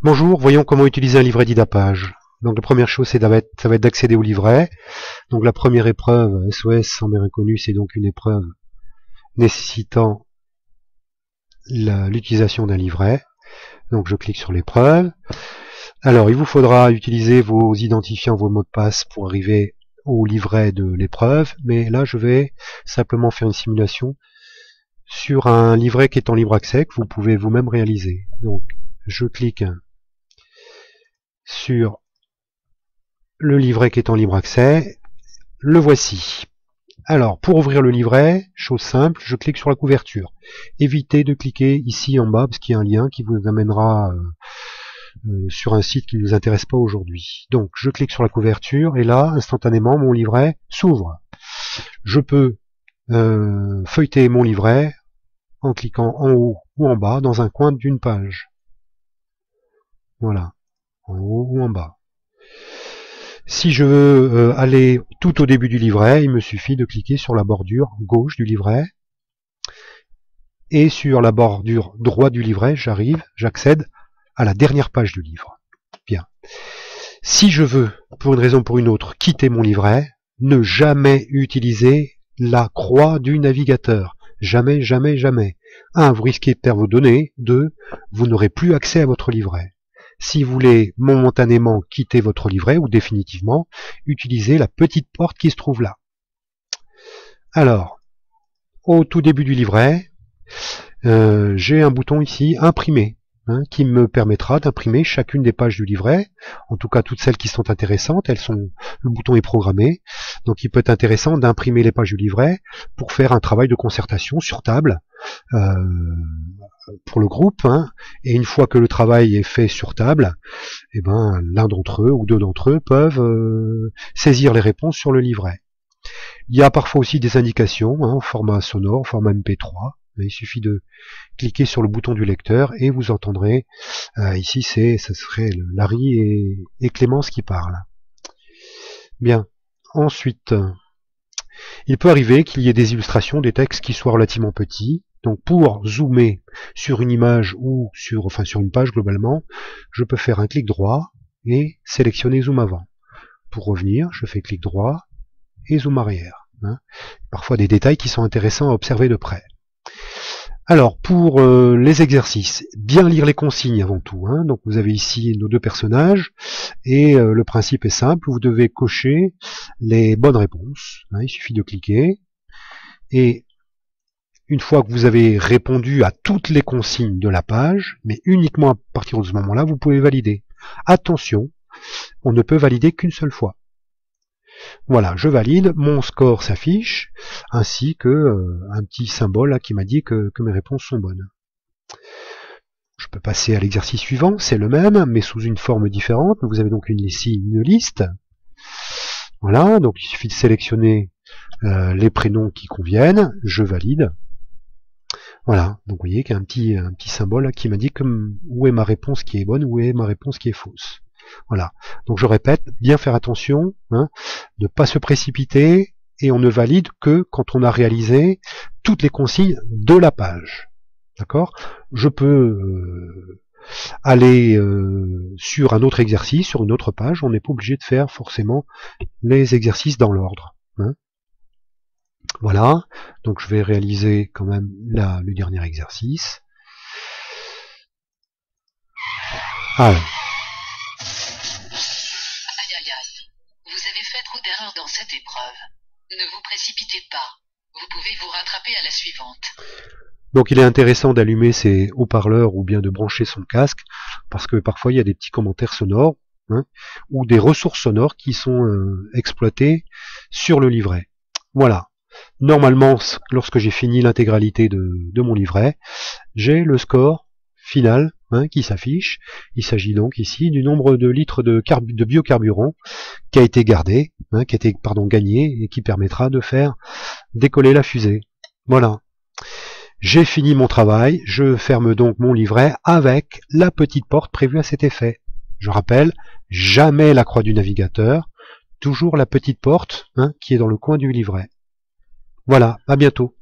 Bonjour, voyons comment utiliser un livret d'IDAPAGE. Donc la première chose, ça va être d'accéder au livret. Donc la première épreuve, SOS en mer inconnue, c'est donc une épreuve nécessitant l'utilisation d'un livret. Donc je clique sur l'épreuve. Alors il vous faudra utiliser vos identifiants, vos mots de passe pour arriver au livret de l'épreuve. Mais là, je vais simplement faire une simulation sur un livret qui est en libre accès, que vous pouvez vous-même réaliser. Donc je clique sur le livret qui est en libre accès. Le voici. Alors, pour ouvrir le livret, chose simple, je clique sur la couverture. Évitez de cliquer ici en bas, parce qu'il y a un lien qui vous amènera sur un site qui ne nous intéresse pas aujourd'hui. Donc, je clique sur la couverture, et là, instantanément, mon livret s'ouvre. Je peux feuilleter mon livret en cliquant en haut ou en bas, dans un coin d'une page. Voilà, en haut ou en bas. Si je veux aller tout au début du livret, il me suffit de cliquer sur la bordure gauche du livret. Et sur la bordure droite du livret, j'accède à la dernière page du livre. Bien. Si je veux, pour une raison ou pour une autre, quitter mon livret, ne jamais utiliser la croix du navigateur. Jamais, jamais, jamais. 1. Vous risquez de perdre vos données. 2. Vous n'aurez plus accès à votre livret. Si vous voulez momentanément quitter votre livret ou définitivement, utilisez la petite porte qui se trouve là. Alors, au tout début du livret, j'ai un bouton ici, imprimer, qui me permettra d'imprimer chacune des pages du livret, en tout cas toutes celles qui sont intéressantes, le bouton est programmé, donc il peut être intéressant d'imprimer les pages du livret pour faire un travail de concertation sur table, pour le groupe, et une fois que le travail est fait sur table, eh ben, l'un d'entre eux ou deux d'entre eux peuvent saisir les réponses sur le livret. Il y a parfois aussi des indications en format sonore, format MP3. Il suffit de cliquer sur le bouton du lecteur et vous entendrez, ici ça serait Larry et Clémence qui parlent. Bien, ensuite, il peut arriver qu'il y ait des illustrations, des textes qui soient relativement petits. Donc pour zoomer sur une image ou sur une page globalement, je peux faire un clic droit et sélectionner zoom avant. Pour revenir, je fais clic droit et zoom arrière. Parfois des détails qui sont intéressants à observer de près. Alors pour les exercices, bien lire les consignes avant tout. Donc vous avez ici nos deux personnages et le principe est simple, vous devez cocher les bonnes réponses. Il suffit de cliquer et une fois que vous avez répondu à toutes les consignes de la page, mais uniquement à partir de ce moment-là, vous pouvez valider. Attention, on ne peut valider qu'une seule fois. Voilà, je valide, mon score s'affiche, ainsi que un petit symbole là, qui m'a dit que mes réponses sont bonnes. Je peux passer à l'exercice suivant, c'est le même, mais sous une forme différente. Vous avez donc ici une liste. Voilà, donc il suffit de sélectionner les prénoms qui conviennent, je valide. Voilà, donc vous voyez qu'il y a un petit symbole là, qui m'indique où est ma réponse qui est bonne, où est ma réponse qui est fausse. Voilà, donc je répète, bien faire attention, ne pas se précipiter, et on ne valide que quand on a réalisé toutes les consignes de la page. D'accord ? Je peux aller sur un autre exercice, sur une autre page, on n'est pas obligé de faire forcément les exercices dans l'ordre. Voilà, donc je vais réaliser quand même là le dernier exercice. Alors. Aïe aïe aïe, vous avez fait trop d'erreurs dans cette épreuve. Ne vous précipitez pas, vous pouvez vous rattraper à la suivante. Donc il est intéressant d'allumer ses haut-parleurs ou bien de brancher son casque, parce que parfois il y a des petits commentaires sonores, ou des ressources sonores qui sont exploitées sur le livret. Voilà. Normalement, lorsque j'ai fini l'intégralité de mon livret, j'ai le score final qui s'affiche. Il s'agit donc ici du nombre de litres de biocarburant qui a été gardé, qui a été gagné et qui permettra de faire décoller la fusée. Voilà. J'ai fini mon travail, je ferme donc mon livret avec la petite porte prévue à cet effet. Je rappelle, jamais la croix du navigateur, toujours la petite porte qui est dans le coin du livret. Voilà, à bientôt.